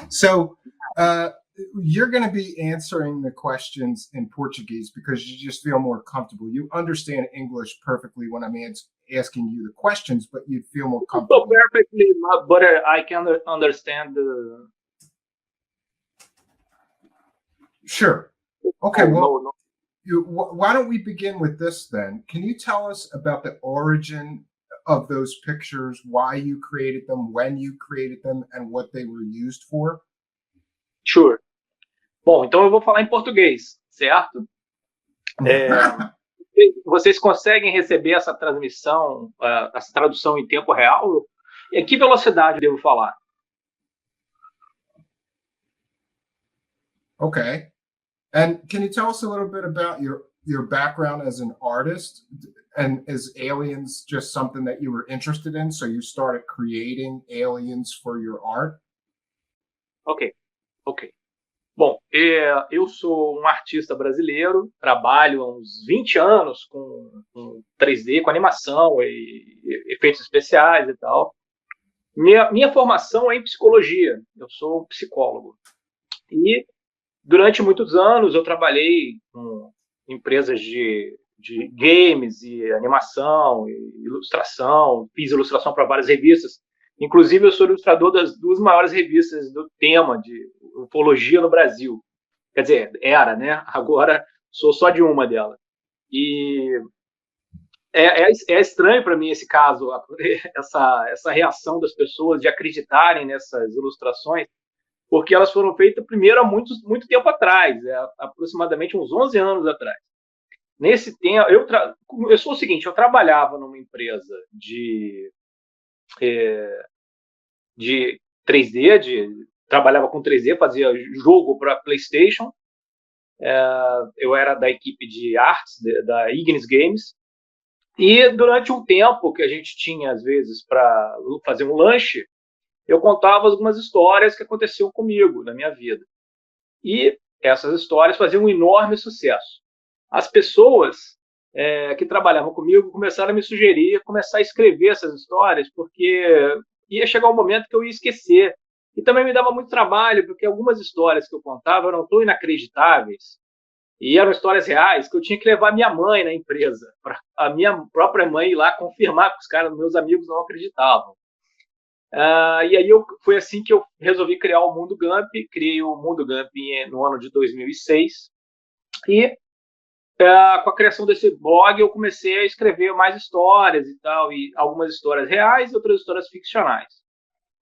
So uh, you're going to be answering the questions in Portuguese because you just feel more comfortable. You understand English perfectly when I'm asking you the questions, but you'd feel more So comfortable. perfectly, but I can understand the. Sure. Okay. Well, No. why don't we begin with this then? Can you tell us about the origin of those pictures, why you created them, when you created them, and what they were used for? Sure. Bom, então eu vou falar em português, certo? Vocês conseguem receber essa transmissão, essa tradução em tempo real? Em que velocidade eu devo falar? Okay. And can you tell us a little bit about your background as an artist? And is aliens just something that you were interested in? So you started creating aliens for your art? Ok. Bom, eu sou um artista brasileiro, trabalho há uns 20 anos com 3D, com animação e efeitos especiais e tal. Minha formação é em psicologia, eu sou um psicólogo. E durante muitos anos eu trabalhei com empresas de games e animação e ilustração, fiz ilustração para várias revistas. Inclusive, eu sou ilustrador das duas maiores revistas do tema de ufologia no Brasil. Quer dizer, era, né? Agora sou só de uma delas. E é estranho para mim esse caso, essa reação das pessoas de acreditarem nessas ilustrações, porque elas foram feitas primeiro há muito tempo atrás, aproximadamente uns 11 anos atrás. Nesse tempo, eu sou o seguinte, eu trabalhava numa empresa de 3D, trabalhava com 3D, fazia jogo para PlayStation. Eu era da equipe de artes da Ignis Games. E durante um tempo que a gente tinha, às vezes, para fazer um lanche, eu contava algumas histórias que aconteciam comigo na minha vida. E essas histórias faziam um enorme sucesso. As pessoas que trabalhavam comigo começaram a me sugerir começar a escrever essas histórias, porque ia chegar um momento que eu ia esquecer. E também me dava muito trabalho, porque algumas histórias que eu contava eram tão inacreditáveis, e eram histórias reais, que eu tinha que levar minha mãe na empresa, para a minha própria mãe ir lá confirmar, porque os caras, meus amigos, não acreditavam. E aí foi assim que eu resolvi criar o Mundo Gump. Criei o Mundo Gump no ano de 2006. E com a criação desse blog, eu comecei a escrever mais histórias e tal, e algumas histórias reais e outras histórias ficcionais.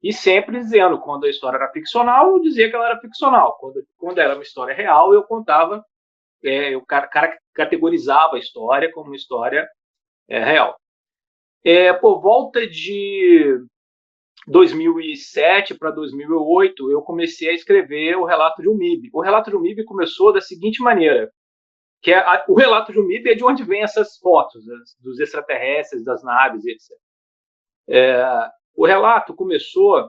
E sempre dizendo, quando a história era ficcional, eu dizia que ela era ficcional. Quando era uma história real, eu contava, eu categorizava a história como uma história real. Por volta de 2007 para 2008, eu comecei a escrever o Relato de um MIB. O Relato de um MIB começou da seguinte maneira, que o relato de um MIB é de onde vem essas fotos dos extraterrestres, das naves, etc. O relato começou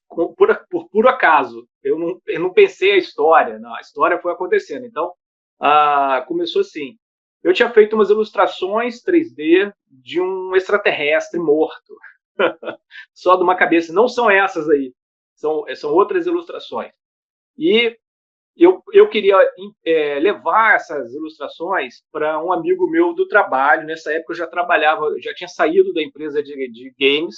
por puro acaso. Eu não pensei a história, não, a história foi acontecendo. Então, começou assim. Eu tinha feito umas ilustrações 3D de um extraterrestre morto. Só de uma cabeça. Não são essas aí. São outras ilustrações. E eu queria levar essas ilustrações para um amigo meu do trabalho. Nessa época eu já tinha saído da empresa de games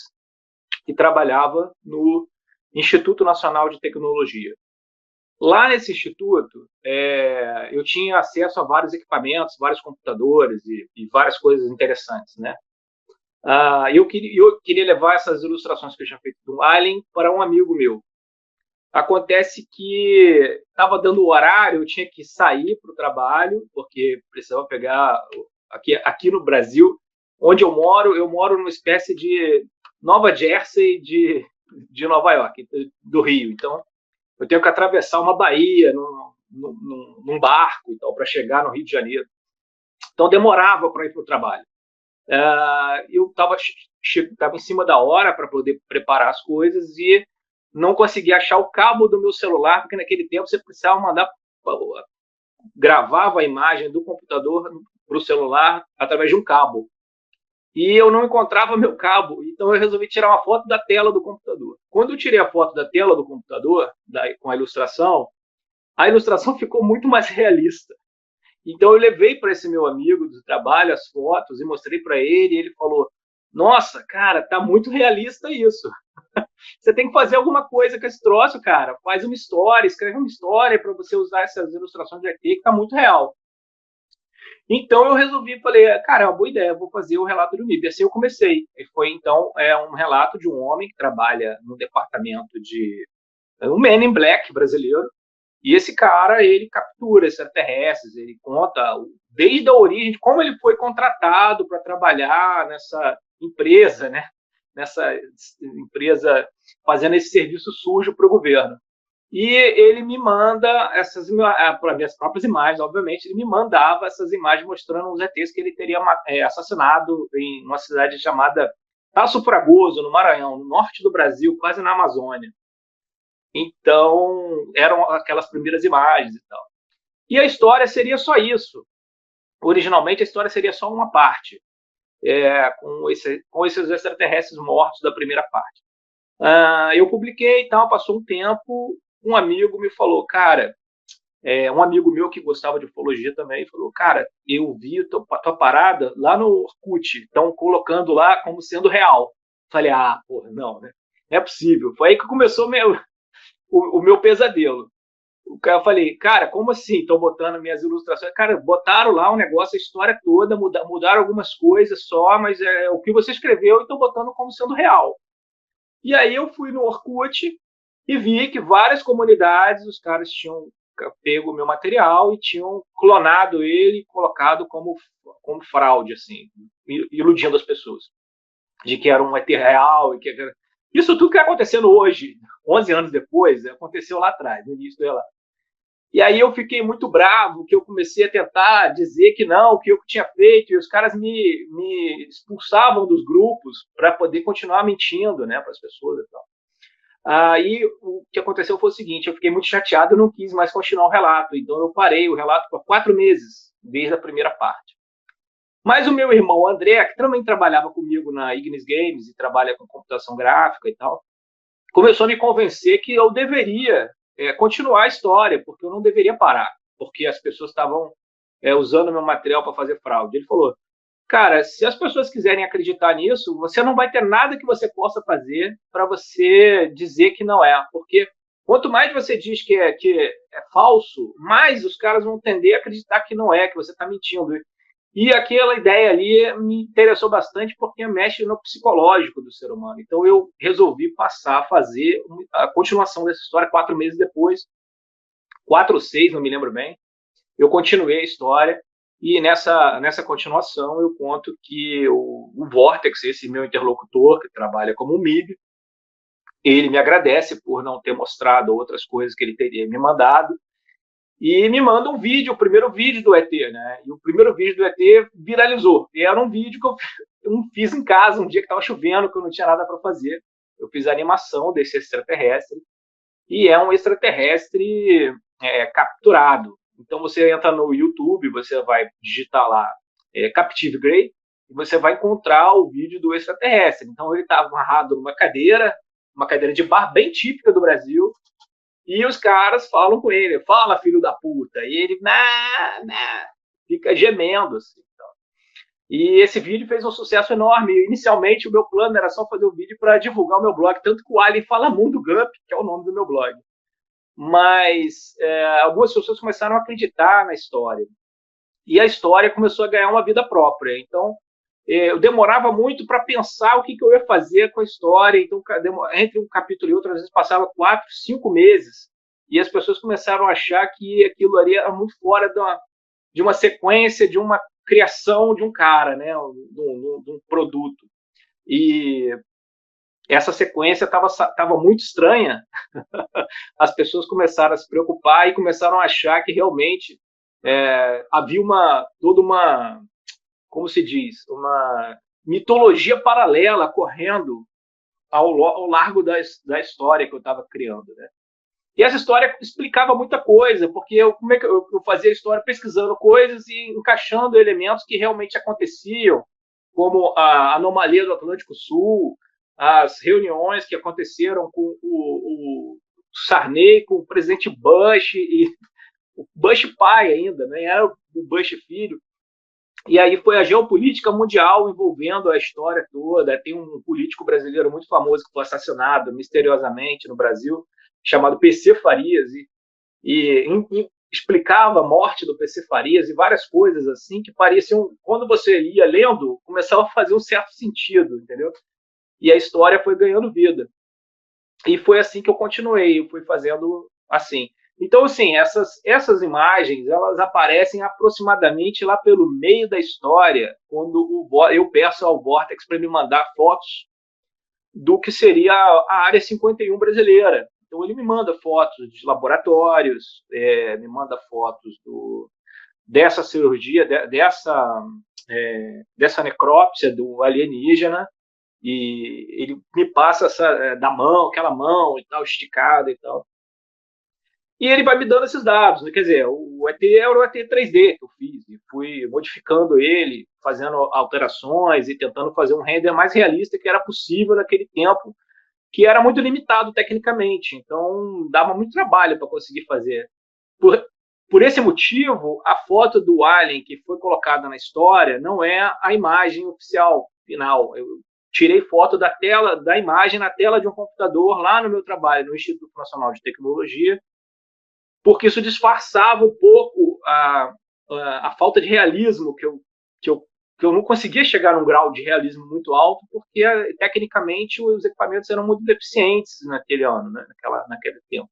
e trabalhava no Instituto Nacional de Tecnologia. Lá nesse instituto, eu tinha acesso a vários equipamentos, vários computadores e várias coisas interessantes, né? Eu queria levar essas ilustrações que eu tinha feito do Alien para um amigo meu. Acontece que estava dando o horário, eu tinha que sair para o trabalho, porque precisava pegar... Aqui no Brasil, onde eu moro numa espécie de Nova Jersey de Nova York, do Rio. Então, eu tenho que atravessar uma baía num barco e tal, para chegar no Rio de Janeiro. Então, demorava para ir para o trabalho. Eu estava em cima da hora para poder preparar as coisas e não consegui achar o cabo do meu celular, porque naquele tempo você precisava gravava a imagem do computador para o celular através de um cabo. E eu não encontrava meu cabo, então eu resolvi tirar uma foto da tela do computador. quando eu tirei a foto da tela do computador, com a ilustração ficou muito mais realista. Então eu levei para esse meu amigo do trabalho as fotos e mostrei para ele, e ele falou: "Nossa, cara, tá muito realista isso. Você tem que fazer alguma coisa com esse troço, cara. Faz uma história, escreve uma história para você usar essas ilustrações de ET que tá muito real." Então eu resolvi, falei, cara, é uma boa ideia, vou fazer o relato do MIB. Assim eu comecei. E foi então um relato de um homem que trabalha no departamento de um Man in Black brasileiro. E esse cara, ele captura extraterrestres, ele conta desde a origem, de como ele foi contratado para trabalhar nessa empresa, né? Nessa empresa fazendo esse serviço sujo para o governo. E ele me manda para minhas próprias imagens, obviamente, ele me mandava essas imagens mostrando os ETs que ele teria assassinado em uma cidade chamada Taço Fragoso, no Maranhão, no norte do Brasil, quase na Amazônia. Então, eram aquelas primeiras imagens e tal. E a história seria só isso. Originalmente, a história seria só uma parte, com esses extraterrestres mortos da primeira parte. Eu publiquei e tal, passou um tempo, um amigo me falou, cara, um amigo meu que gostava de ufologia também, falou, cara, eu vi tua parada lá no Orkut, estão colocando lá como sendo real. Falei, porra, não, né? Não é possível. Foi aí que começou o meu pesadelo. Eu falei, cara, como assim? Estão botando minhas ilustrações? Cara, botaram lá um negócio, a história toda, mudaram algumas coisas só, mas é o que você escreveu e estão botando como sendo real. E aí eu fui no Orkut e vi que várias comunidades, os caras tinham pego o meu material e tinham clonado ele e colocado como fraude, assim, iludindo as pessoas, de que era um ET real. E que era... Isso tudo que está acontecendo hoje, 11 anos depois, aconteceu lá atrás, no início do relato. E aí eu fiquei muito bravo, que eu comecei a tentar dizer que não, que eu tinha feito, e os caras me expulsavam dos grupos para poder continuar mentindo, né, para as pessoas e tal. Aí o que aconteceu foi o seguinte, eu fiquei muito chateado e não quis mais continuar o relato, então eu parei o relato por 4 meses, desde a primeira parte. Mas o meu irmão André, que também trabalhava comigo na Ignis Games e trabalha com computação gráfica e tal, começou a me convencer que eu deveria continuar a história, porque eu não deveria parar, porque as pessoas estavam usando meu material para fazer fraude. Ele falou, cara, se as pessoas quiserem acreditar nisso, você não vai ter nada que você possa fazer para você dizer que não é, porque quanto mais você diz que é falso, mais os caras vão tender a acreditar que não é, que você está mentindo. E aquela ideia ali me interessou bastante porque mexe no psicológico do ser humano. Então eu resolvi passar a fazer a continuação dessa história 4 meses depois, 4 ou 6, não me lembro bem. Eu continuei a história e nessa continuação eu conto que o Vortex, esse meu interlocutor que trabalha como MIB, ele me agradece por não ter mostrado outras coisas que ele teria me mandado e me manda um vídeo, o primeiro vídeo do ET, né? E o primeiro vídeo do ET viralizou. E era um vídeo que eu fiz em casa, um dia que estava chovendo, que eu não tinha nada para fazer. Eu fiz a animação desse extraterrestre. E é um extraterrestre capturado. Então você entra no YouTube, você vai digitar lá Captive Grey, e você vai encontrar o vídeo do extraterrestre. Então ele está amarrado numa cadeira de bar bem típica do Brasil, e os caras falam com ele, fala filho da puta, e ele fica gemendo assim. Então. E esse vídeo fez um sucesso enorme. Inicialmente o meu plano era só fazer um vídeo para divulgar o meu blog, tanto que o Alien fala Mundo Gump, que é o nome do meu blog. Mas algumas pessoas começaram a acreditar na história. E a história começou a ganhar uma vida própria. Então, eu demorava muito para pensar o que eu ia fazer com a história. Então, entre um capítulo e outro, às vezes passava 4, 5 meses. E as pessoas começaram a achar que aquilo ali era muito fora de uma sequência, de uma criação de um cara, né? De um produto. E essa sequência estava muito estranha. As pessoas começaram a se preocupar e começaram a achar que realmente havia toda uma, como se diz, uma mitologia paralela correndo ao largo da história que eu estava criando, né? E essa história explicava muita coisa, porque como é que eu fazia a história pesquisando coisas e encaixando elementos que realmente aconteciam, como a anomalia do Atlântico Sul, as reuniões que aconteceram com o Sarney, com o presidente Bush, e o Bush pai ainda, nem era o Bush filho. E aí foi a geopolítica mundial envolvendo a história toda. Tem um político brasileiro muito famoso que foi assassinado misteriosamente no Brasil, chamado PC Farias, e explicava a morte do PC Farias e várias coisas assim que pareciam, quando você ia lendo, começava a fazer um certo sentido, entendeu? E a história foi ganhando vida. E foi assim que eu continuei, eu fui fazendo assim. Então, assim, essas imagens, elas aparecem aproximadamente lá pelo meio da história, quando eu peço ao Vortex para me mandar fotos do que seria a Área 51 brasileira. Então, ele me manda fotos de laboratórios, me manda fotos dessa cirurgia, dessa necrópsia do alienígena, e ele me passa da mão, aquela mão e tal, esticada e tal. E ele vai me dando esses dados, né? Quer dizer, o ET era o ET 3D que eu fiz, e fui modificando ele, fazendo alterações e tentando fazer um render mais realista que era possível naquele tempo, que era muito limitado tecnicamente, então dava muito trabalho para conseguir fazer. Por esse motivo, a foto do Alien que foi colocada na história não é a imagem oficial final. Eu tirei foto da tela, da imagem na tela de um computador lá no meu trabalho, no Instituto Nacional de Tecnologia, porque isso disfarçava um pouco a falta de realismo que eu não conseguia chegar num grau de realismo muito alto, porque tecnicamente os equipamentos eram muito deficientes naquele ano, né, naquele tempo.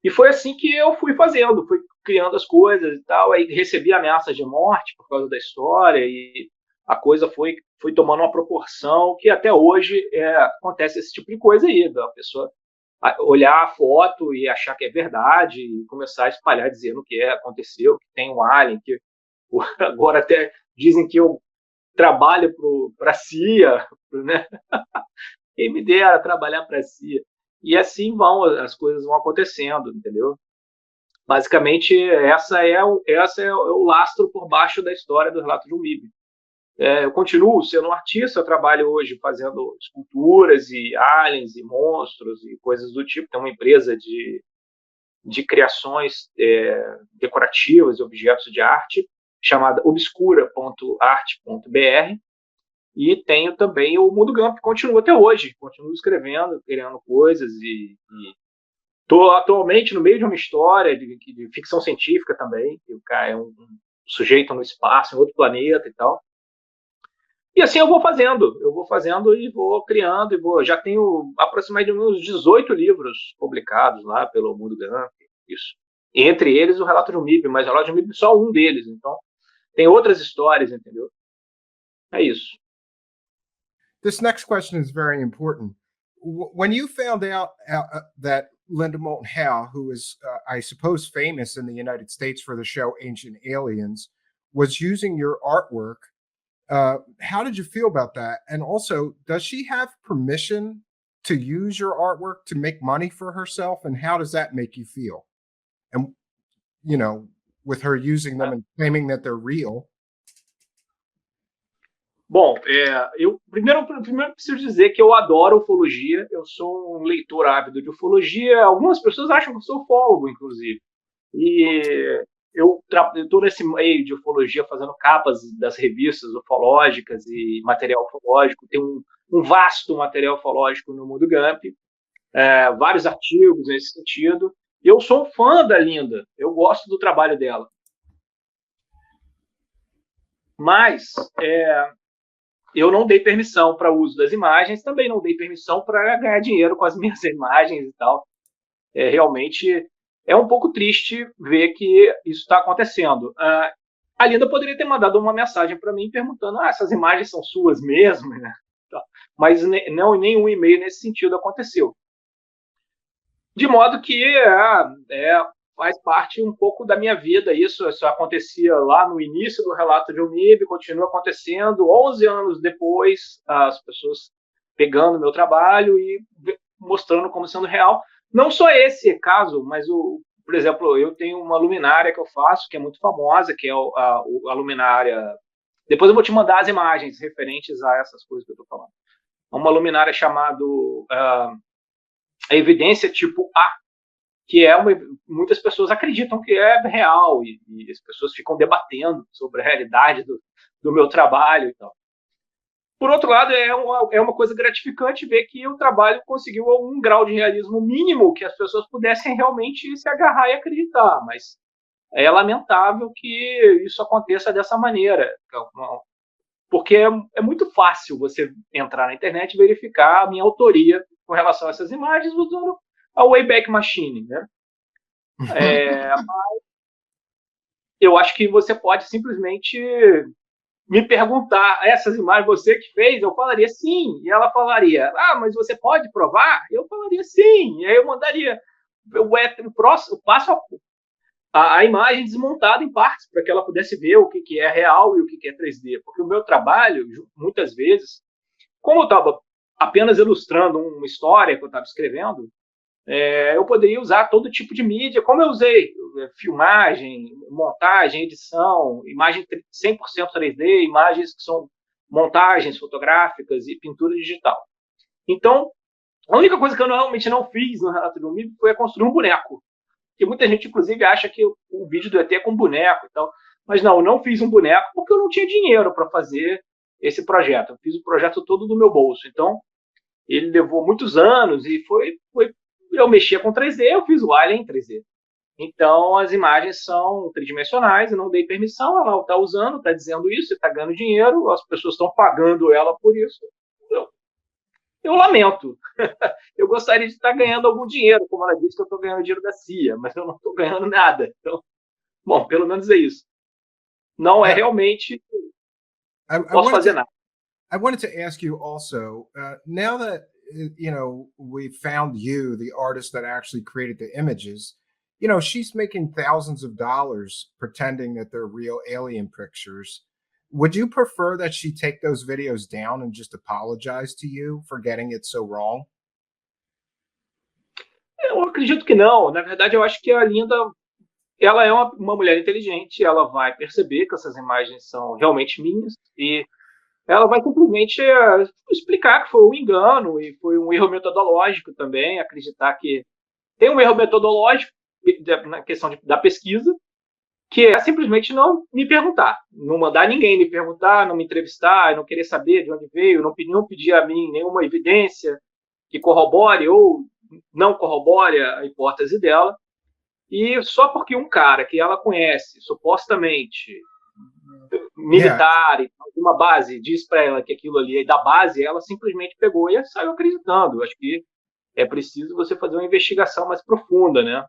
E foi assim que eu fui fazendo, fui criando as coisas e tal, aí recebi ameaças de morte por causa da história, e a coisa foi tomando uma proporção que até hoje acontece esse tipo de coisa aí, da pessoa olhar a foto e achar que é verdade e começar a espalhar dizendo que aconteceu, que tem um alien, que agora até dizem que eu trabalho para a CIA, né? Quem me dera trabalhar para a CIA. E assim as coisas vão acontecendo, entendeu? Basicamente, essa é o lastro por baixo da história do relato de um MIB. Eu continuo sendo um artista, eu trabalho hoje fazendo esculturas e aliens e monstros e coisas do tipo. Tem uma empresa de criações decorativas e objetos de arte chamada obscura.arte.br, e tenho também o Mundo Gump, que continua até hoje, continuo escrevendo, criando coisas, e estou atualmente no meio de uma história de ficção científica também, que o cara é um sujeito no espaço, em outro planeta e tal. E assim eu vou fazendo e vou criando, já tenho aproximadamente uns 18 livros publicados lá pelo Mundo Gump, isso. E entre eles o Relato de um MIB, mas o Relato de um MIB é só um deles, então tem outras histórias, entendeu? É isso. This next question is very important. When you found out that Linda Moulton Howe, who is, I suppose, famous in the United States for the show Ancient Aliens, was using your artwork, how did you feel about that? And also, does she have permission to use your artwork to make money for herself? And how does that make you feel? And, you know, with her using them and claiming that they're real. Bom, eu primeiro preciso dizer que eu adoro ufologia, eu sou um leitor ávido de ufologia, algumas pessoas acham que eu sou ufólogo, inclusive. E eu estou nesse meio de ufologia fazendo capas das revistas ufológicas e material ufológico, tem um vasto material ufológico no Mundo Gump, vários artigos nesse sentido. Eu sou um fã da Linda, eu gosto do trabalho dela. Mas eu não dei permissão para o uso das imagens, também não dei permissão para ganhar dinheiro com as minhas imagens e tal. Realmente é um pouco triste ver que isso está acontecendo. A Linda poderia ter mandado uma mensagem para mim perguntando: essas imagens são suas mesmo? Né? Mas não, nenhum e-mail nesse sentido aconteceu. De modo que faz parte um pouco da minha vida isso acontecia lá no início do Relato de um MIB, continua acontecendo 11 anos depois, as pessoas pegando meu trabalho e mostrando como sendo real. Não só esse caso, mas, por exemplo, eu tenho uma luminária que eu faço, que é muito famosa, que é a luminária... Depois eu vou te mandar as imagens referentes a essas coisas que eu estou falando. uma luminária chamada a evidência tipo A, que é muitas pessoas acreditam que é real e as pessoas ficam debatendo sobre a realidade do meu trabalho e tal. Por outro lado, é uma coisa gratificante ver que o trabalho conseguiu um grau de realismo mínimo que as pessoas pudessem realmente se agarrar e acreditar, mas é lamentável que isso aconteça dessa maneira, porque é muito fácil você entrar na internet e verificar a minha autoria com relação a essas imagens usando a Wayback Machine, né? Eu acho que você pode simplesmente me perguntar, essas imagens você que fez? Eu falaria sim. E ela falaria, mas você pode provar? Eu falaria sim. E aí eu mandaria o passo a imagem desmontada em partes para que ela pudesse ver o que é real e o que é 3D. Porque o meu trabalho, muitas vezes, como eu estava apenas ilustrando uma história que eu estava escrevendo, eu poderia usar todo tipo de mídia, como eu usei, filmagem, montagem, edição, imagem 100% 3D, imagens que são montagens fotográficas e pintura digital. Então, a única coisa que eu realmente não fiz no relato do MIB foi construir um boneco, que muita gente, inclusive, acha que o vídeo do ET é com boneco e tal, mas não, eu não fiz um boneco porque eu não tinha dinheiro para fazer esse projeto, eu fiz o projeto todo do meu bolso, então ele levou muitos anos e eu mexia com 3D, eu fiz o Alien em 3D. Então, as imagens são tridimensionais, eu não dei permissão, ela está usando, está dizendo isso, está ganhando dinheiro, as pessoas estão pagando ela por isso. Eu lamento. Eu gostaria de estar ganhando algum dinheiro, como ela disse que eu estou ganhando dinheiro da CIA, mas eu não estou ganhando nada. Então, bom, pelo menos é isso. Não é realmente, não posso fazer nada. I wanted to ask you also, now that we found you, the artist that actually created the images, she's making thousands of dollars pretending that they're real alien pictures. Would you prefer that she take those videos down and just apologize to you for getting it so wrong? Eu acredito que não. Na verdade, eu acho que a Linda, ela é uma mulher inteligente, ela vai perceber que essas imagens são realmente minhas e ela vai simplesmente explicar que foi um engano e foi um erro metodológico também, acreditar que tem um erro metodológico na questão da pesquisa, que é simplesmente não me perguntar, não mandar ninguém me perguntar, não me entrevistar, não querer saber de onde veio, não pedir a mim nenhuma evidência que corrobore ou não corrobore a hipótese dela, e só porque um cara que ela conhece, supostamente militar, yeah, uma base, diz para ela que aquilo ali é da base, ela simplesmente pegou e saiu acreditando. Acho que é preciso você fazer uma investigação mais profunda, né?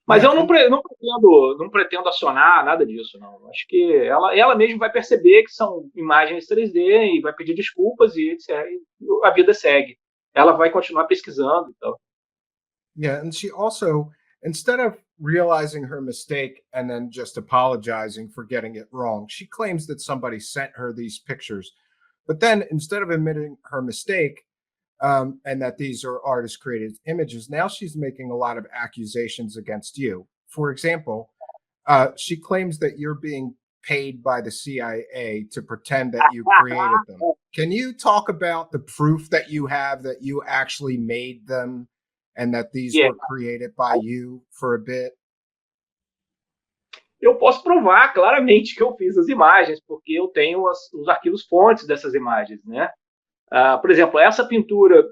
Mas eu não pretendo acionar nada disso, não. Acho que ela mesma vai perceber que são imagens 3D e vai pedir desculpas e a vida segue. Ela vai continuar pesquisando e tal. Yeah, and she also, instead of realizing her mistake and then just apologizing for getting it wrong, she claims that somebody sent her these pictures. But then instead of admitting her mistake, and that these are artist created images, now she's making a lot of accusations against you. For example, she claims that you're being paid by the CIA to pretend that you created them. Can you talk about the proof that you have that you actually made them and that these were created by you for a bit? Eu posso provar claramente que eu fiz as imagens, porque eu tenho os arquivos fontes dessas imagens, né? Por exemplo, essa pintura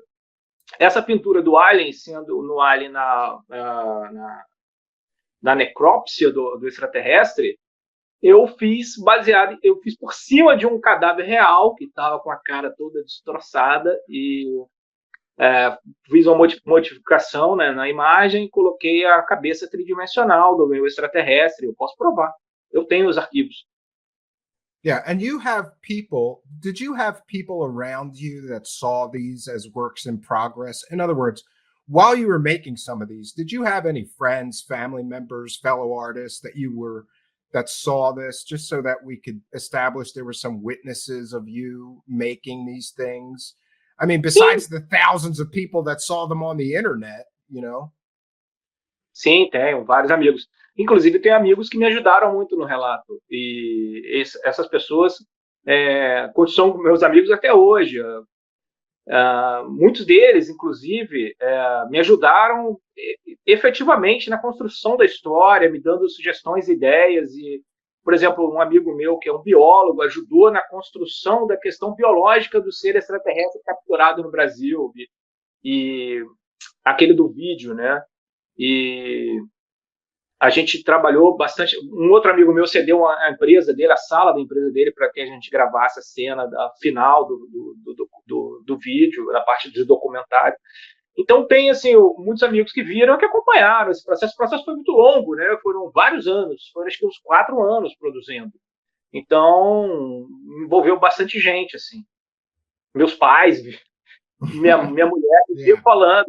do Alien, sendo no Alien na necrópsia do extraterrestre, eu fiz por cima de um cadáver real que estava com a cara toda destroçada e fiz uma modificação, né, na imagem, coloquei a cabeça tridimensional do meu extraterrestre. Eu posso provar. Eu tenho os arquivos. Yeah, and you have people, did you have people around you that saw these as works in progress? In other words, while you were making some of these, did you have any friends, family members, fellow artists that saw this, just so that we could establish there were some witnesses of you making these things? I mean, besides the thousands of people that saw them on the internet, Sim, tenho vários amigos. Inclusive, tenho amigos que me ajudaram muito no relato. E essas pessoas são meus amigos até hoje. Muitos deles, inclusive, me ajudaram efetivamente na construção da história, me dando sugestões, ideias. E, por exemplo, um amigo meu que é um biólogo ajudou na construção da questão biológica do ser extraterrestre capturado no Brasil, e aquele do vídeo, né? E a gente trabalhou bastante. Um outro amigo meu cedeu a empresa dele, a sala da empresa dele, para que a gente gravasse a cena final do vídeo, da parte de documentário. Então, tem assim, muitos amigos que viram, que acompanharam esse processo. O processo foi muito longo, né? Foram vários anos, foram acho que uns 4 anos produzindo. Então, envolveu bastante gente, assim. Meus pais, minha mulher vivia falando,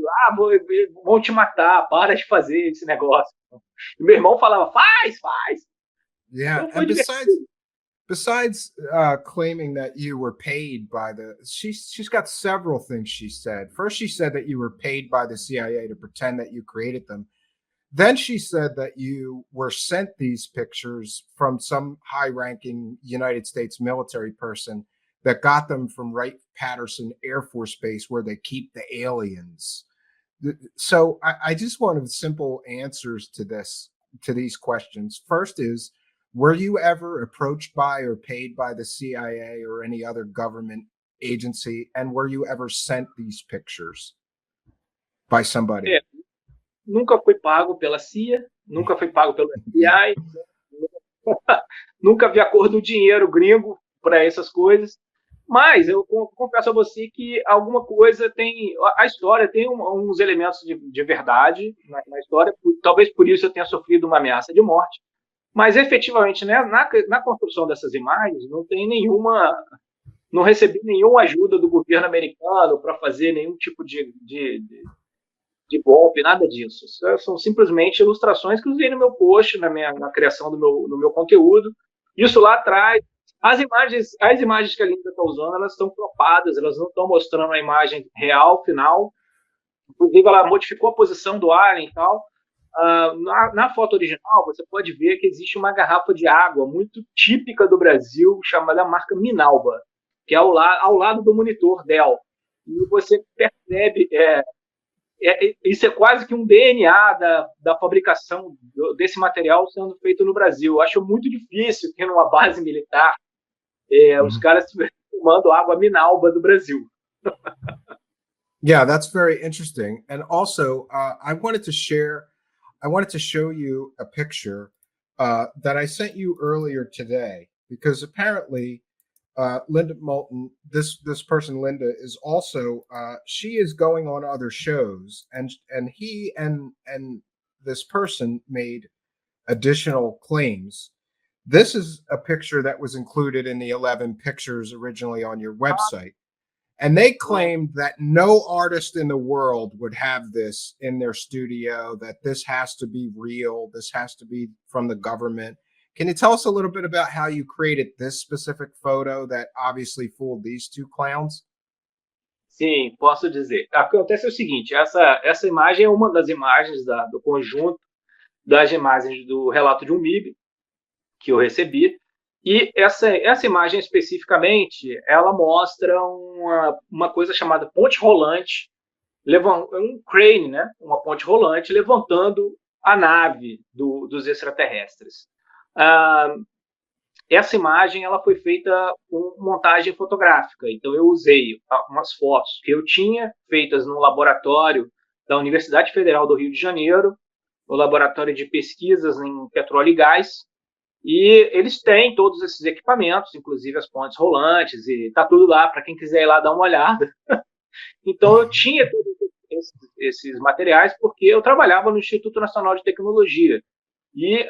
vão te matar, para de fazer esse negócio. E meu irmão falava, faz. Yeah, Então foi and divertido. besides claiming that you were paid by she's got several things she said. First, she said that you were paid by the CIA to pretend that you created them. Then she said that you were sent these pictures from some high-ranking United States military person that got them from Wright-Patterson Air Force Base, where they keep the aliens. So I just wanted simple answers to these questions. First is, were you ever approached by or paid by the CIA or any other government agency? And were you ever sent these pictures by somebody? Nunca fui pago pela CIA, nunca fui pago pelo FBI, nunca vi a cor do dinheiro gringo para essas coisas. Mas eu confesso a você que alguma coisa tem. A história tem uns elementos de verdade na história, talvez por isso eu tenha sofrido uma ameaça de morte. Mas efetivamente, né, na construção dessas imagens, não tem nenhuma. Não recebi nenhuma ajuda do governo americano para fazer nenhum tipo de golpe, nada disso. São simplesmente ilustrações que usei no meu post, na criação do meu conteúdo. Isso lá atrás. As imagens que a Linda está usando, elas estão cropadas, elas não estão mostrando a imagem real, final. Inclusive, ela modificou a posição do alien e tal. Na foto original, você pode ver que existe uma garrafa de água muito típica do Brasil, chamada marca Minalba, que é ao lado do monitor Dell. E você percebe, isso é quase que um DNA da fabricação desse material sendo feito no Brasil. Eu acho muito difícil que numa base militar os caras tomando água Minalba do Brasil. Yeah, that's very interesting. And also, I wanted to show you a picture that I sent you earlier today, because apparently Linda Moulton, this person Linda, is also she is going on other shows, and he and this person made additional claims. This is a picture that was included in the 11 pictures originally on your website. And they claimed that no artist in the world would have this in their studio, that this has to be real, this has to be from the government. Can you tell us a little bit about how you created this specific photo that obviously fooled these two clowns? Sim, posso dizer. Acontece o seguinte, essa imagem é uma das imagens do conjunto das imagens do relato de um MIB que eu recebi. E essa imagem especificamente, ela mostra uma coisa chamada ponte rolante, um crane, né? Uma ponte rolante levantando a nave dos extraterrestres. Essa imagem ela foi feita com montagem fotográfica, então eu usei umas fotos que eu tinha feitas no laboratório da Universidade Federal do Rio de Janeiro, no laboratório de pesquisas em petróleo e gás, e eles têm todos esses equipamentos, inclusive as pontes rolantes, e tá tudo lá para quem quiser ir lá dar uma olhada. Então eu tinha todos esses materiais porque eu trabalhava no Instituto Nacional de Tecnologia, e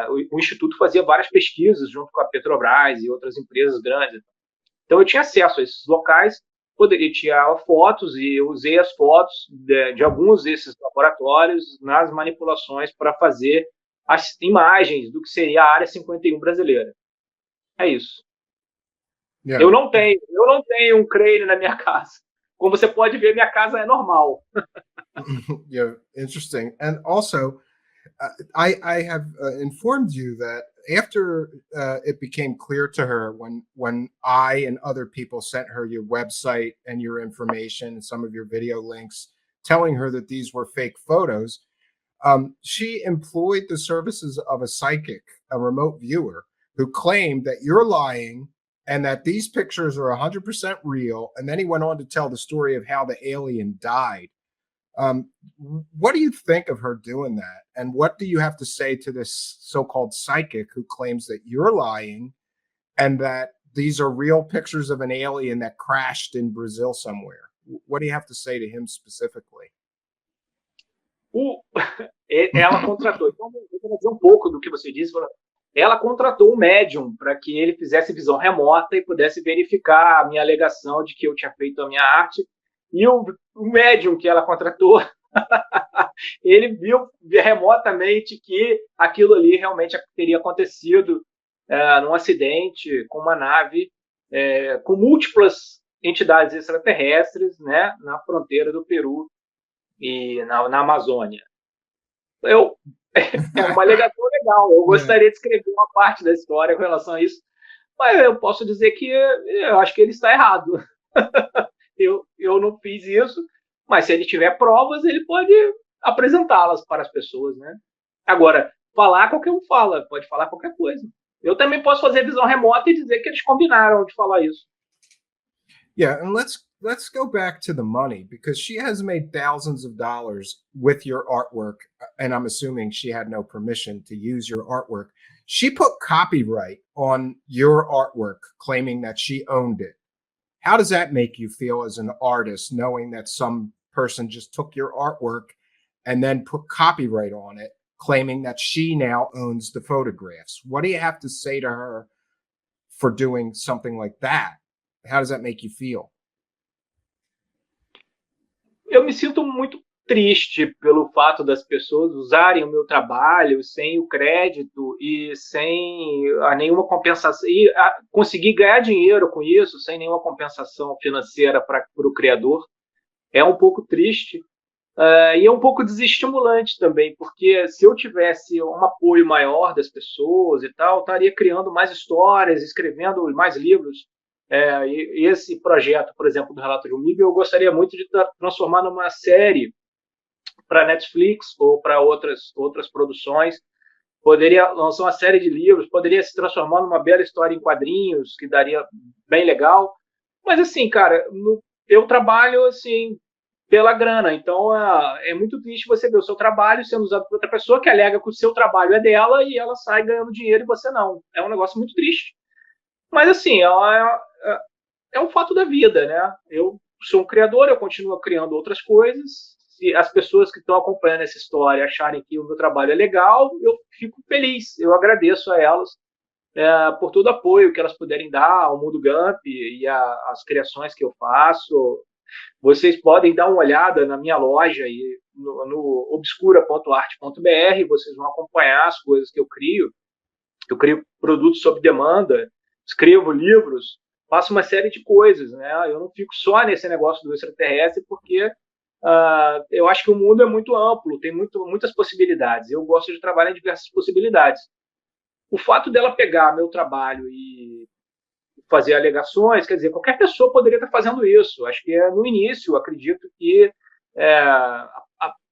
o Instituto fazia várias pesquisas junto com a Petrobras e outras empresas grandes. Então eu tinha acesso a esses locais, poderia tirar fotos, e eu usei as fotos de alguns desses laboratórios nas manipulações para fazer as imagens do que seria a Área 51 brasileira. É isso. Yeah. Eu não tenho um crane na minha casa. Como você pode ver, minha casa é normal. Yeah, interesting. And also, I have informed you that after it became clear to her when I and other people sent her your website and your information and some of your video links telling her that these were fake photos, she employed the services of a psychic, a remote viewer, who claimed that you're lying and that these pictures are 100% real. And then he went on to tell the story of how the alien died. Um, what do you think of her doing that? And what do you have to say to this so-called psychic who claims that you're lying and that these are real pictures of an alien that crashed in Brazil somewhere? What do you have to say to him specifically? Ela contratou, então vou trazer um pouco do que você disse. Ela contratou um médium para que ele fizesse visão remota e pudesse verificar a minha alegação de que eu tinha feito a minha arte. E o médium que ela contratou, ele viu remotamente que aquilo ali realmente teria acontecido num acidente com uma nave com múltiplas entidades extraterrestres, né, na fronteira do Peru e na Amazônia. É uma alegação legal. Eu gostaria de escrever uma parte da história com relação a isso, mas eu posso dizer que eu acho que ele está errado. Eu não fiz isso, mas se ele tiver provas, ele pode apresentá-las para as pessoas, né? Agora, falar, qualquer um fala, pode falar qualquer coisa. Eu também posso fazer visão remota e dizer que eles combinaram de falar isso. Yeah, and let's go back to the money, because she has made thousands of dollars with your artwork, and I'm assuming she had no permission to use your artwork. She put copyright on your artwork, claiming that she owned it. How does that make you feel as an artist, knowing that some person just took your artwork and then put copyright on it, claiming that she now owns the photographs? What do you have to say to her for doing something like that? How does that make you feel? Eu me sinto muito triste pelo fato das pessoas usarem o meu trabalho sem o crédito e sem nenhuma compensação, e conseguir ganhar dinheiro com isso sem nenhuma compensação financeira para o criador. É um pouco triste e é um pouco desestimulante também, porque se eu tivesse um apoio maior das pessoas e tal, eu estaria criando mais histórias, escrevendo mais livros. E esse projeto, por exemplo, do Relato de um MIB, eu gostaria muito de transformar numa série para Netflix ou para outras produções. Poderia lançar uma série de livros, poderia se transformar numa bela história em quadrinhos, que daria bem legal. Mas assim, cara, eu trabalho assim pela grana, então é muito triste você ver o seu trabalho sendo usado por outra pessoa que alega que o seu trabalho é dela e ela sai ganhando dinheiro e você não. É um negócio muito triste. Mas assim, é um fato da vida, né? Eu sou um criador, eu continuo criando outras coisas. Se as pessoas que estão acompanhando essa história acharem que o meu trabalho é legal, eu fico feliz. Eu agradeço a elas por todo o apoio que elas puderem dar ao Mundo Gump e às criações que eu faço. Vocês podem dar uma olhada na minha loja no obscura.arte.br, vocês vão acompanhar as coisas que eu crio. Eu crio produtos sob demanda, escrevo livros, faço uma série de coisas, né? Eu não fico só nesse negócio do extraterrestre, porque eu acho que o mundo é muito amplo, tem muitas possibilidades. Eu gosto de trabalhar em diversas possibilidades. O fato dela pegar meu trabalho e fazer alegações, quer dizer, qualquer pessoa poderia estar fazendo isso. Acho que no início, eu acredito que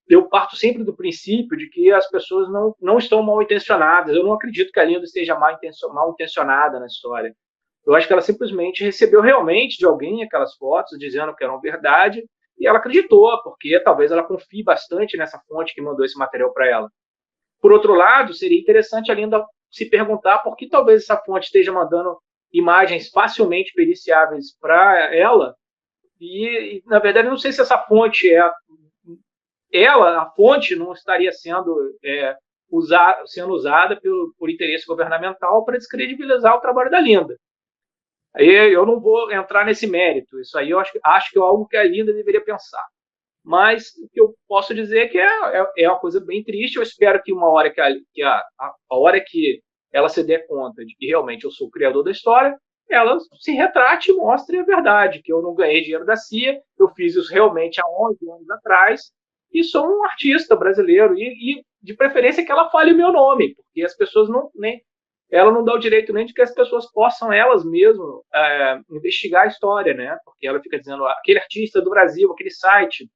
eu parto sempre do princípio de que as pessoas não estão mal intencionadas. Eu não acredito que a Linda esteja mal intencionada na história. Eu acho que ela simplesmente recebeu realmente de alguém aquelas fotos dizendo que eram verdade e ela acreditou, porque talvez ela confie bastante nessa fonte que mandou esse material para ela. Por outro lado, seria interessante a Linda se perguntar por que talvez essa fonte esteja mandando imagens facilmente periciáveis para ela e, na verdade, eu não sei se essa fonte a fonte não estaria sendo usada por interesse governamental para descredibilizar o trabalho da Linda. Aí eu não vou entrar nesse mérito, isso aí eu acho que é algo que a Linda deveria pensar. Mas o que eu posso dizer é que é uma coisa bem triste. Eu espero que uma hora a hora que ela se der conta de que realmente eu sou o criador da história, ela se retrate e mostre a verdade, que eu não ganhei dinheiro da CIA, eu fiz isso realmente há 11 anos atrás, e sou um artista brasileiro. E de preferência que ela fale o meu nome, porque as pessoas ela não dá o direito nem de que as pessoas possam elas mesmas investigar a história, né? Porque ela fica dizendo aquele artista do Brasil, aquele site.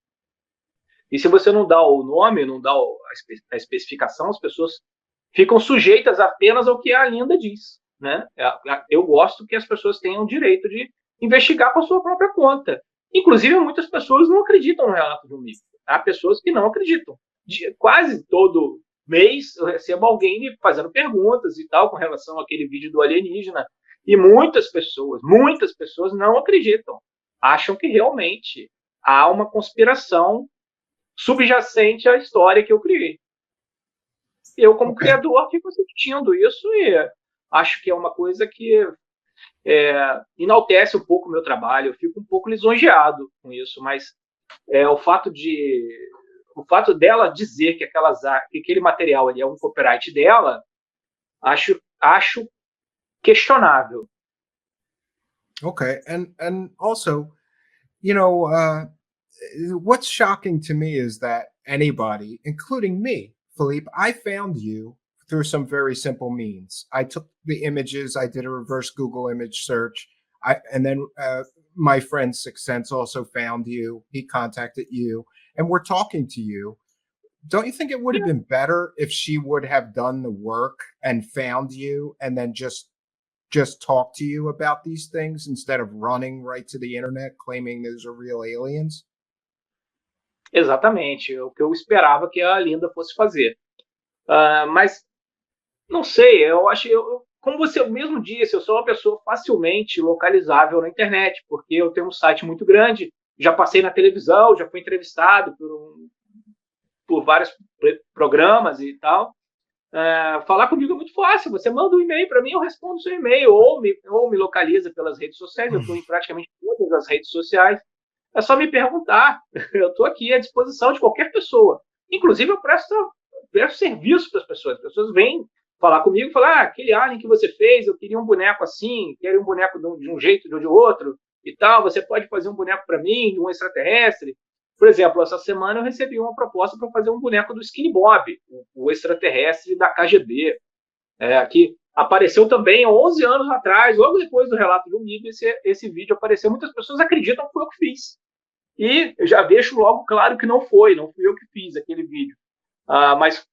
E se você não dá o nome, não dá a especificação, as pessoas ficam sujeitas apenas ao que a Linda diz, né? Eu gosto que as pessoas tenham o direito de investigar por sua própria conta. Inclusive, muitas pessoas não acreditam no relato do mito. Há pessoas que não acreditam. Quase todo mês eu recebo alguém me fazendo perguntas e tal com relação àquele vídeo do alienígena. E muitas pessoas não acreditam. Acham que realmente há uma conspiração subjacente à história que eu criei. Eu, como criador, fico assistindo isso e acho que é uma coisa que enaltece um pouco o meu trabalho. Eu fico um pouco lisonjeado com isso, mas o fato dela dizer que aquele material ali é um copyright dela, acho questionável. Okay, and also, you know, what's shocking to me is that anybody, including me, Philippe, I found you through some very simple means. I took the images, I did a reverse Google image search, and then my friend Sixth Sense also found you. He contacted you, and we're talking to you. Don't you think it would have been better if she would have done the work and found you, and then just talk to you about these things instead of running right to the internet claiming those are real aliens? Exatamente, o que eu esperava que a Linda fosse fazer. Mas não sei, eu acho, como você mesmo disse, eu sou uma pessoa facilmente localizável na internet, porque eu tenho um site muito grande, já passei na televisão, já fui entrevistado por vários programas e tal. Falar comigo é muito fácil, você manda um e-mail para mim, eu respondo o seu e-mail, ou me localiza pelas redes sociais, eu estou em praticamente todas as redes sociais, é só me perguntar, eu estou aqui à disposição de qualquer pessoa. Inclusive, eu presto serviço para as pessoas vêm falar comigo e falar, aquele alien que você fez, eu queria um boneco assim, queria um boneco de um jeito ou de outro, e tal, você pode fazer um boneco para mim, de um extraterrestre. Por exemplo, essa semana eu recebi uma proposta para fazer um boneco do Skinny Bob, o extraterrestre da KGB, que apareceu também há 11 anos atrás, logo depois do relato do MIB, esse vídeo apareceu. Muitas pessoas acreditam que foi eu que fiz. E eu já deixo logo claro que não fui eu que fiz aquele vídeo. Mas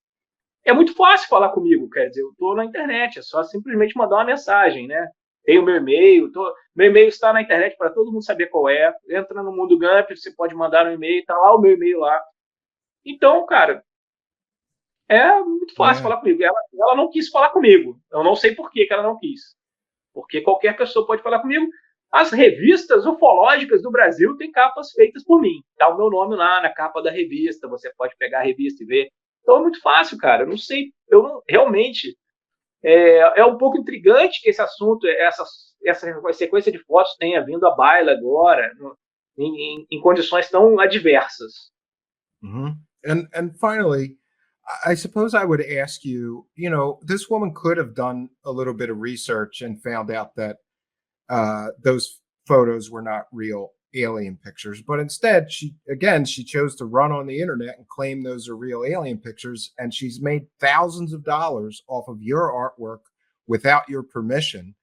é muito fácil falar comigo, quer dizer, eu estou na internet, é só simplesmente mandar uma mensagem, né? Tem o meu e-mail, meu e-mail está na internet para todo mundo saber qual é. Entra no Mundo Gump, você pode mandar um e-mail, está lá o meu e-mail lá. Então, cara, é muito fácil falar comigo. Ela não quis falar comigo. Eu não sei por que ela não quis. Porque qualquer pessoa pode falar comigo. As revistas ufológicas do Brasil têm capas feitas por mim. Tá o meu nome lá na capa da revista. Você pode pegar a revista e ver. Então é muito fácil, cara. Eu não sei. Realmente. É um pouco intrigante que esse assunto, essa sequência de fotos tenha vindo à baila agora, em condições tão adversas. Mm-hmm. And finally, I suppose I would ask you, you know, this woman could have done a little bit of research and found out that those photos were not real alien pictures, but instead she chose to run on the internet and claim those are real alien pictures, and she's made thousands of dollars off of your artwork without your permission.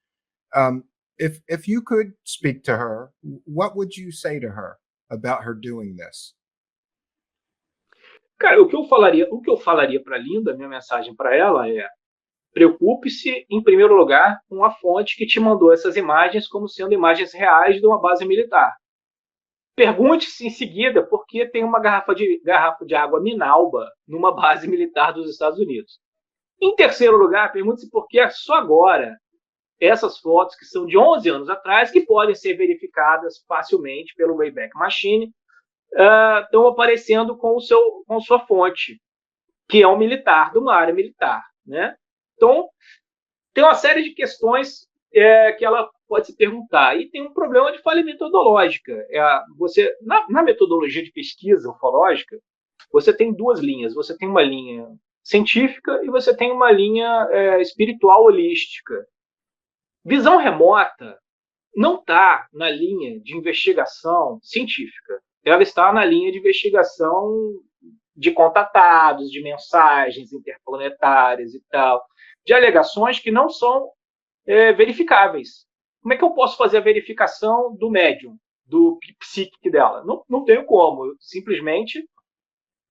If you could speak to her, what would you say to her about her doing this? Cara, o que eu falaria para Linda, minha mensagem para ela é: preocupe-se, em primeiro lugar, com a fonte que te mandou essas imagens como sendo imagens reais de uma base militar. Pergunte-se em seguida por que tem uma garrafa de água Minalba numa base militar dos Estados Unidos. Em terceiro lugar, pergunte-se por que é só agora essas fotos, que são de 11 anos atrás, que podem ser verificadas facilmente pelo Wayback Machine, estão aparecendo com sua fonte, que é um militar, de uma área militar, né? Então, tem uma série de questões que ela pode se perguntar. E tem um problema de falha metodológica. Na metodologia de pesquisa ufológica, você tem duas linhas. Você tem uma linha científica e você tem uma linha espiritual holística. Visão remota não está na linha de investigação científica. Ela está na linha de investigação de contatados, de mensagens interplanetárias e tal, de alegações que não são verificáveis. Como é que eu posso fazer a verificação do médium, do psíquico dela? Não tenho como. Eu simplesmente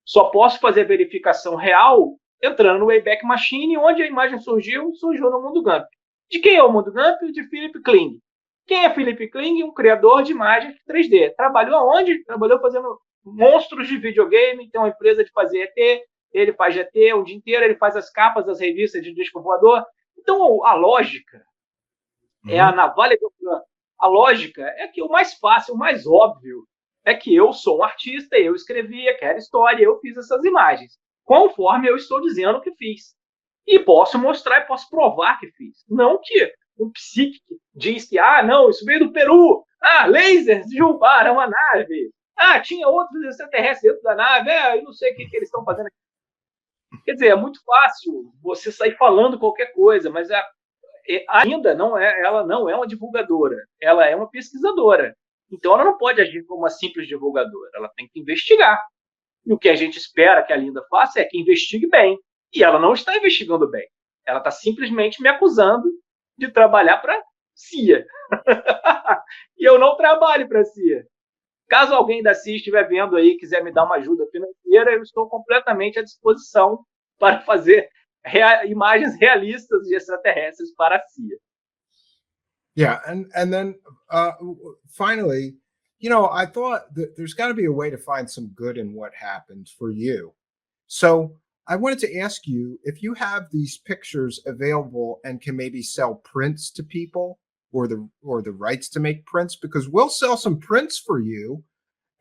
só posso fazer a verificação real entrando no Wayback Machine, onde a imagem surgiu no Mundo Gump. De quem é o Mundo Gump? De Philip Kling. Quem é Philip Kling? Um criador de imagens 3D. Trabalhou aonde? Trabalhou fazendo monstros de videogame, tem uma empresa de fazer ET, ele faz GT o dia inteiro, ele faz as capas das revistas de disco voador. Então, a lógica é a navalha de Ockham. A lógica é que o mais fácil, o mais óbvio, é que eu sou um artista, eu escrevi aquela história, eu fiz essas imagens, conforme eu estou dizendo que fiz. E posso mostrar e posso provar que fiz. Não que um psíquico diz que, não, isso veio do Peru, lasers derrubaram a nave, tinha outros extraterrestres dentro da nave, eu não sei o que eles estão fazendo aqui. Quer dizer, é muito fácil você sair falando qualquer coisa, mas ainda ela não é uma divulgadora, ela é uma pesquisadora. Então ela não pode agir como uma simples divulgadora, ela tem que investigar. E o que a gente espera que a Linda faça é que investigue bem. E ela não está investigando bem. Ela está simplesmente me acusando de trabalhar para a CIA. E eu não trabalho para a CIA. Caso alguém da CIA estiver vendo aí e quiser me dar uma ajuda financeira, eu estou completamente à disposição para fazer imagens realistas de extraterrestres para a CIA. Yeah, and then finally, I thought that there's got to be a way to find some good in what happened for you. So I wanted to ask you if you have these pictures available and can maybe sell prints to people, or the rights to make prints, because we'll sell some prints for you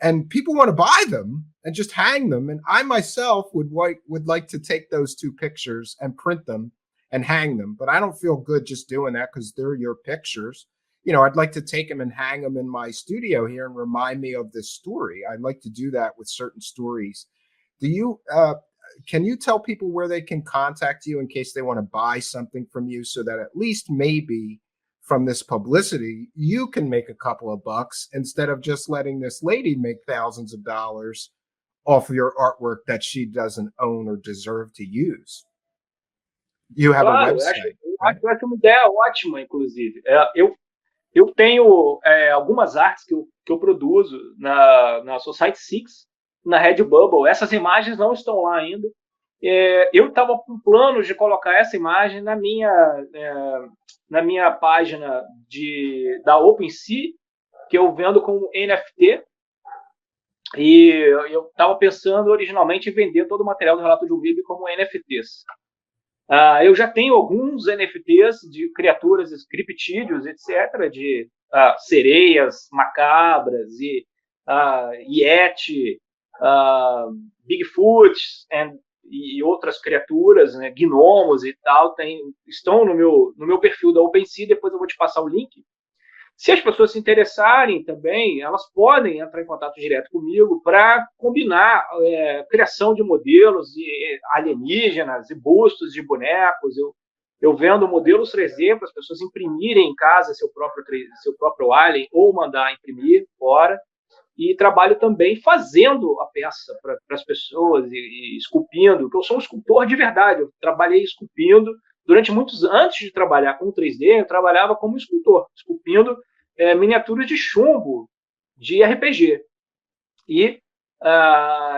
and people want to buy them and just hang them. And I myself would like to take those 2 pictures and print them and hang them, but I don't feel good just doing that because they're your pictures. I'd like to take them and hang them in my studio here and remind me of this story. I'd like to do that with certain stories. Can you tell people where they can contact you in case they want to buy something from you, so that at least maybe from this publicity, you can make a couple of bucks instead of just letting this lady make thousands of dollars off of your artwork that she doesn't own or deserve to use? You have a website. Acho uma ideia ótima, inclusive. Eu tenho algumas artes que eu produzo na Society 6, na Redbubble. Essas imagens não estão lá ainda. Eu estava com planos de colocar essa imagem na minha página da OpenSea, que eu vendo como NFT. E eu estava pensando originalmente em vender todo o material do Relato de um MIB como NFTs. Eu já tenho alguns NFTs de criaturas, criptídeos, etc., de sereias macabras, e Yeti, Bigfoot e outras criaturas, né, gnomos e tal, estão no meu perfil da OpenSea. Depois eu vou te passar o link. Se as pessoas se interessarem também, elas podem entrar em contato direto comigo para combinar criação de modelos de alienígenas e bustos de bonecos. Eu vendo modelos 3D para as pessoas imprimirem em casa seu próprio alien ou mandar imprimir fora. E trabalho também fazendo a peça para as pessoas e esculpindo, porque eu sou um escultor de verdade. Eu trabalhei esculpindo durante muitos anos. Antes de trabalhar com 3D, eu trabalhava como escultor, esculpindo miniaturas de chumbo de RPG. E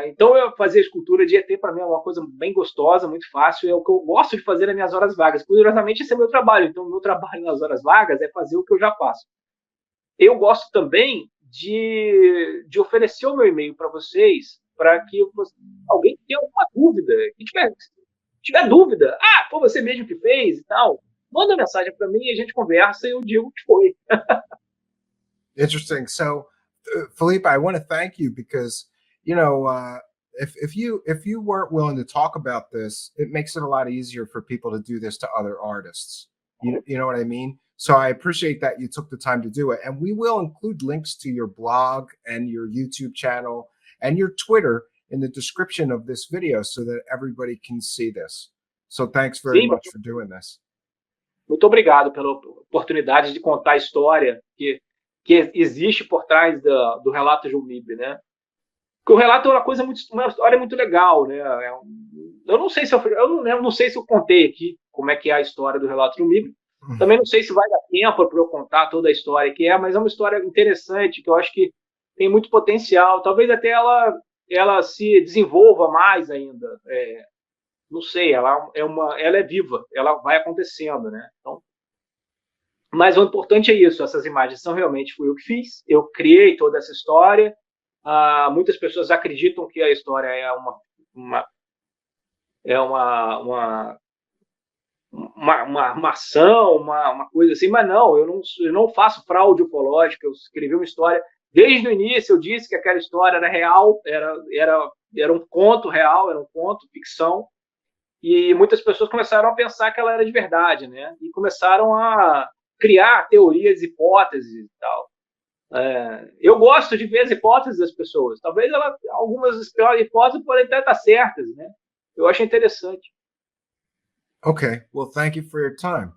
então eu fazer escultura de ET para mim é uma coisa bem gostosa, muito fácil. É o que eu gosto de fazer nas minhas horas vagas. Curiosamente, esse é meu trabalho. Então, o meu trabalho nas horas vagas é fazer o que eu já faço. Eu gosto também de oferecer o meu e-mail para vocês, para que alguém tenha alguma dúvida, que tiver dúvida, foi você mesmo que fez e tal, manda mensagem para mim e a gente conversa e eu digo que foi. Interesting. So, Felipe, I want to thank you because, if you weren't willing to talk about this, it makes it a lot easier for people to do this to other artists. You know what I mean? So I appreciate that you took the time to do it. And we will include links to your blog and your YouTube channel and your Twitter in the description of this video so that everybody can see this. So thanks very much for doing this. Muito obrigado pela oportunidade de contar a história que existe por trás do relato de um MIB, né? Porque o relato é uma história muito legal, né? Eu não sei se eu não sei se eu contei aqui como é que é a história do relato do MIB. Também não sei se vai dar tempo para eu contar toda a história que é, mas é uma história interessante que eu acho que tem muito potencial. Talvez até ela se desenvolva mais ainda. Não sei, ela é viva, ela vai acontecendo, né? Então, mas o importante é isso, essas imagens são realmente fui eu que fiz, eu criei toda essa história. Muitas pessoas acreditam que a história é uma é uma ação, uma coisa assim, mas não, eu não faço fraude ufológica, eu escrevi uma história. Desde o início eu disse que aquela história era real, era um conto real, era um conto, ficção, e muitas pessoas começaram a pensar que ela era de verdade, né? E começaram a criar teorias, hipóteses e tal. Eu gosto de ver as hipóteses das pessoas. Talvez algumas hipóteses podem até estar certas, né? Eu acho interessante. Okay. Well, thank you for your time.